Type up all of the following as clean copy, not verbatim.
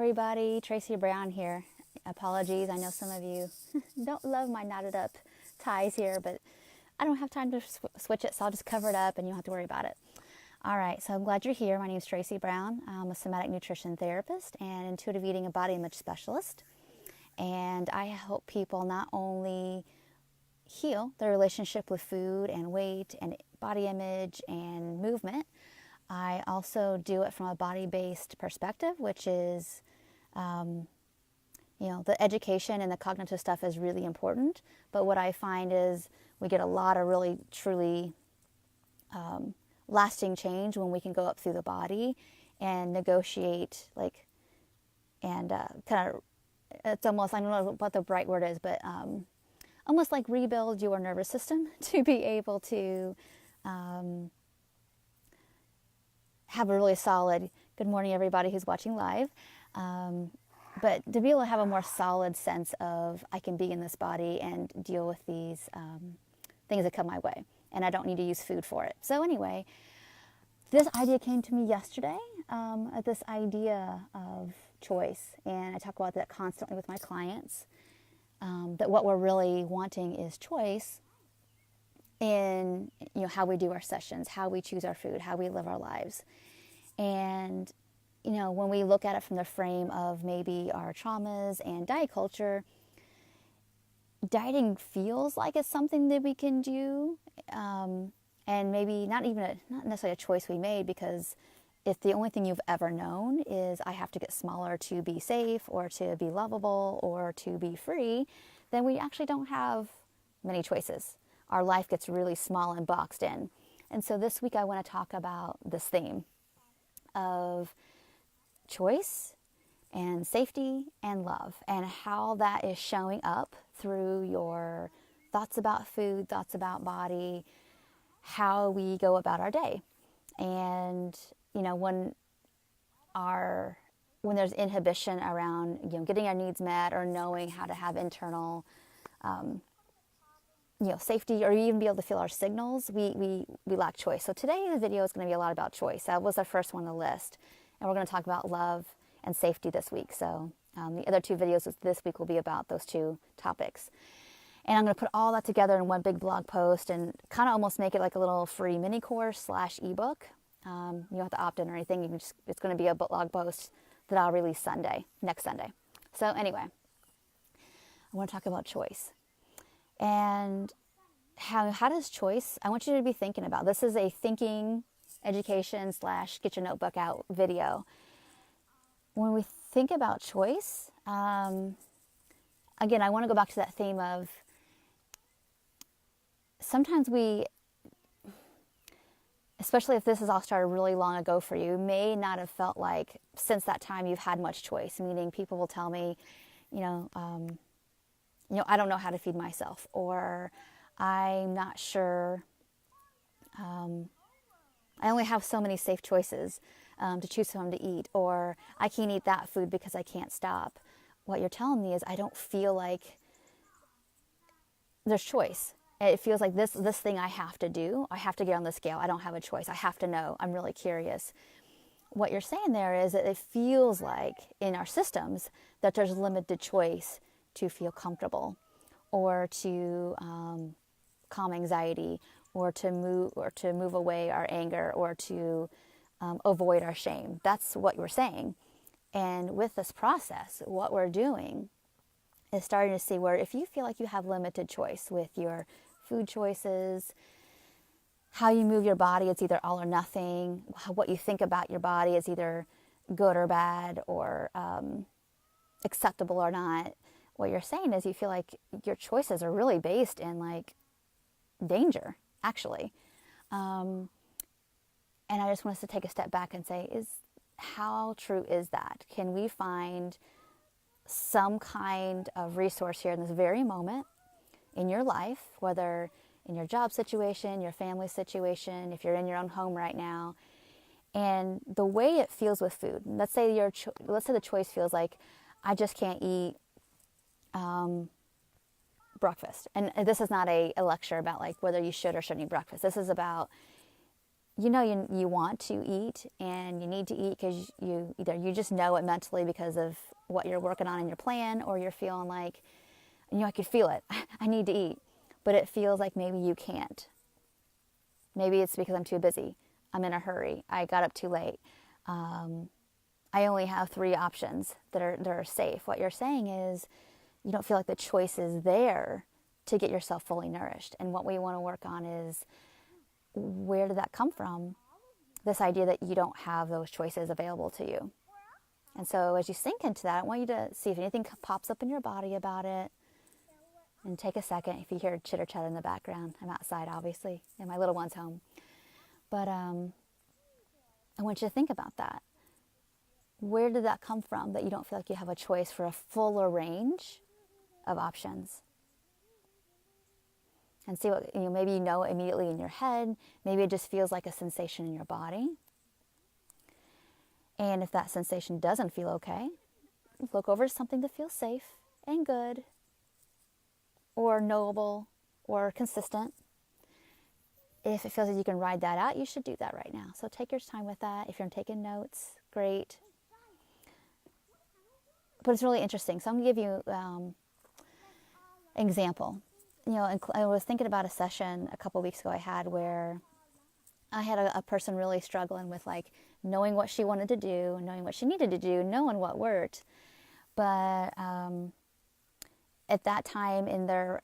everybody, Tracy Brown here. Apologies, I know some of you don't love my knotted up ties here, but I don't have time to switch it, so I'll just cover it up and you don't have to worry about it. All right, so I'm glad you're here. My name is Tracy Brown. I'm a somatic nutrition therapist and intuitive eating and body image specialist. And I help people not only heal their relationship with food and weight and body image and movement, I also do it from a body-based perspective, which is, the education and the cognitive stuff is really important. But what I find is we get a lot of really, truly lasting change when we can go up through the body and negotiate, it's almost, I don't know what the right word is, but almost like rebuild your nervous system to be able to have a really solid, good morning everybody who's watching live, but to be able to have a more solid sense of I can be in this body and deal with these things that come my way, and I don't need to use food for it. So anyway, this idea came to me yesterday, this idea of choice, and I talk about that constantly with my clients, that what we're really wanting is choice in how we do our sessions, how we choose our food, how we live our lives. And when we look at it from the frame of maybe our traumas and diet culture, dieting feels like it's something that we can do, and maybe not necessarily a choice we made, because if the only thing you've ever known is I have to get smaller to be safe or to be lovable or to be free, then we actually don't have many choices. Our life gets really small and boxed in. And so this week I want to talk about this theme of choice and safety and love, and how that is showing up through your thoughts about food, thoughts about body, how we go about our day. And when there's inhibition around getting our needs met or knowing how to have internal safety, or even be able to feel our signals, we lack choice. So today the video is going to be a lot about choice. That was the first one on the list. And we're going to talk about love and safety this week. So the other two videos this week will be about those two topics. And I'm going to put all that together in one big blog post and kind of almost make it like a little free mini course / ebook. You don't have to opt in or anything. It's going to be a blog post that I'll release next Sunday. So anyway, I want to talk about choice. And how does choice, I want you to be thinking about, this is a thinking education / get your notebook out video. When we think about choice, again, I want to go back to that theme of sometimes especially if this has all started really long ago for you, may not have felt like since that time you've had much choice, meaning people will tell me, I don't know how to feed myself, or I'm not sure, I only have so many safe choices to choose from to eat, or I can't eat that food because I can't stop. What you're telling me is I don't feel like there's choice. It feels like this thing I have to do. I have to get on the scale. I don't have a choice. I have to know. I'm really curious. What you're saying there is that it feels like in our systems that there's limited choice to feel comfortable, or to calm anxiety, or to move away our anger, or to avoid our shame. That's what you're saying. And with this process, what we're doing is starting to see where if you feel like you have limited choice with your food choices, how you move your body, it's either all or nothing. What you think about your body is either good or bad, or acceptable or not. What you're saying is you feel like your choices are really based in danger, actually. And I just want us to take a step back and say, how true is that? Can we find some kind of resource here in this very moment in your life, whether in your job situation, your family situation, if you're in your own home right now, and the way it feels with food. Let's say the choice feels like I just can't eat breakfast. And this is not a lecture about whether you should or shouldn't eat breakfast. This is about you want to eat and you need to eat because you just know it mentally because of what you're working on in your plan, or you're feeling like, I could feel it. I need to eat, but it feels like maybe you can't. Maybe it's because I'm too busy. I'm in a hurry. I got up too late. I only have 3 options that are safe. What you're saying is you don't feel like the choice is there to get yourself fully nourished. And what we want to work on is, where did that come from? This idea that you don't have those choices available to you. And so as you sink into that, I want you to see if anything pops up in your body about it. And take a second. If you hear chitter chatter in the background, I'm outside, obviously, and my little one's home. But I want you to think about that. Where did that come from that you don't feel like you have a choice for a fuller range of options? And see what, maybe immediately in your head. Maybe it just feels like a sensation in your body. And if that sensation doesn't feel okay, look over to something that feels safe and good, or knowable, or consistent. If it feels like you can ride that out, you should do that right now. So take your time with that. If you're taking notes, great. But it's really interesting. So I'm going to give you an example. I was thinking about a session a couple weeks ago I had where I had a person really struggling with knowing what she wanted to do, knowing what she needed to do, knowing what worked. But at that time in their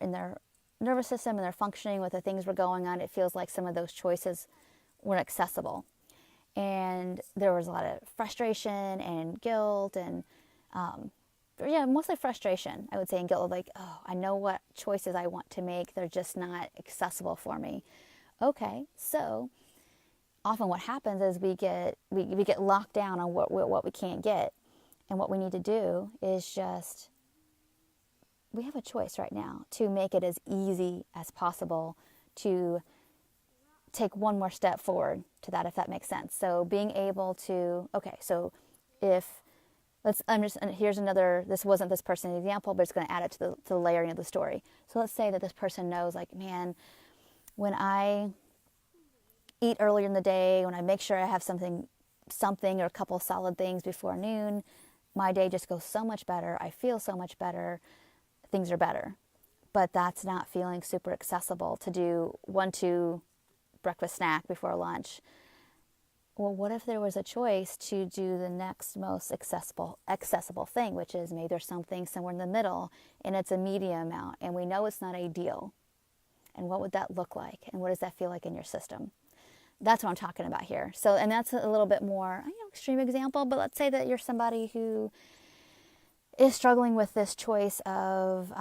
nervous system and their functioning with the things were going on, it feels like some of those choices weren't accessible. And there was a lot of frustration and guilt and mostly frustration, I would say, and guilt of I know what choices I want to make. They're just not accessible for me. Okay, so often what happens is we get locked down on what we can't get. And what we need to do is just, we have a choice right now to make it as easy as possible to take one more step forward to that, if that makes sense. So being able to, here's another, this wasn't this person's example, but it's going to add it to the layering of the story. So let's say that this person knows man, when I eat earlier in the day, when I make sure I have something or a couple solid things before noon, my day just goes so much better. I feel so much better. Things are better. But that's not feeling super accessible to do 1-2 breakfast snack before lunch. Well, what if there was a choice to do the next most accessible thing, which is maybe there's something somewhere in the middle and it's a medium amount and we know it's not ideal. And what would that look like? And what does that feel like in your system? That's what I'm talking about here. So, and that's a little bit more extreme example, but let's say that you're somebody who is struggling with this choice of,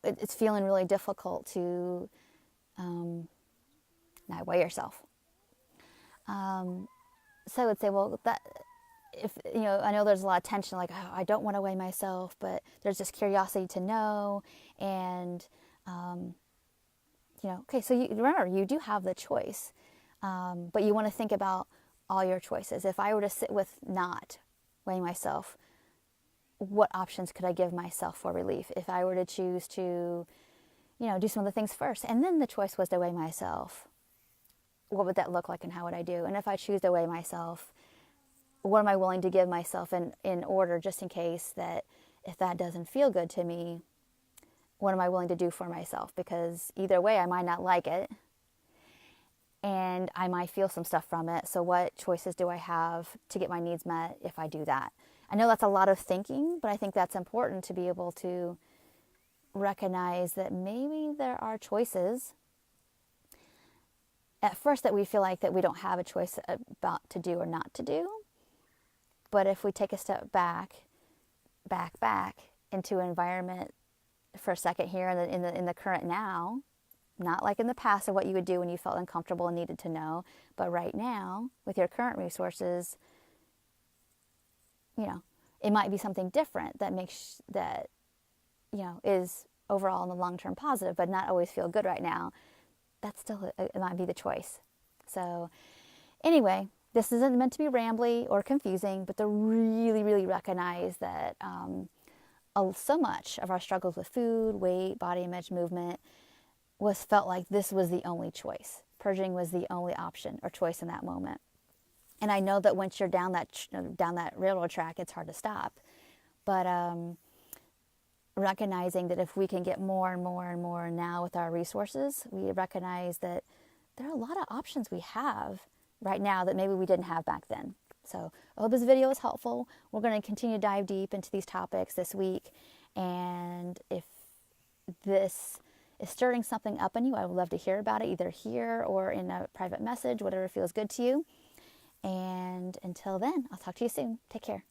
it's feeling really difficult to not weigh yourself. So I would say, well, that if I know there's a lot of tension, I don't want to weigh myself, but there's this curiosity to know, and okay, so remember, you do have the choice, but you want to think about all your choices. If I were to sit with not weighing myself, what options could I give myself for relief? If I were to choose to, do some of the things first, and then the choice was to weigh myself, what would that look like and how would I do? And if I choose to weigh myself, what am I willing to give myself in order, just in case that if that doesn't feel good to me, what am I willing to do for myself? Because either way, I might not like it and I might feel some stuff from it. So what choices do I have to get my needs met if I do that? I know that's a lot of thinking, but I think that's important to be able to recognize that maybe there are choices at first that we feel like that we don't have a choice about to do or not to do. But if we take a step back into an environment for a second here in the current now, not like in the past of what you would do when you felt uncomfortable and needed to know, but right now with your current resources, it might be something different that makes that, is overall in the long term positive, but not always feel good right now. That's still, it might be the choice. So anyway, this isn't meant to be rambly or confusing, but to really, really recognize that so much of our struggles with food, weight, body image, movement felt like this was the only choice. purging was the only option or choice in that moment. And I know that once you're down that railroad track, it's hard to stop. But recognizing that if we can get more and more and more now with our resources, we recognize that there are a lot of options we have right now that maybe we didn't have back then. So I hope this video is helpful. We're going to continue to dive deep into these topics this week. And if this is stirring something up in you, I would love to hear about it, either here or in a private message, whatever feels good to you. And until then, I'll talk to you soon. Take care.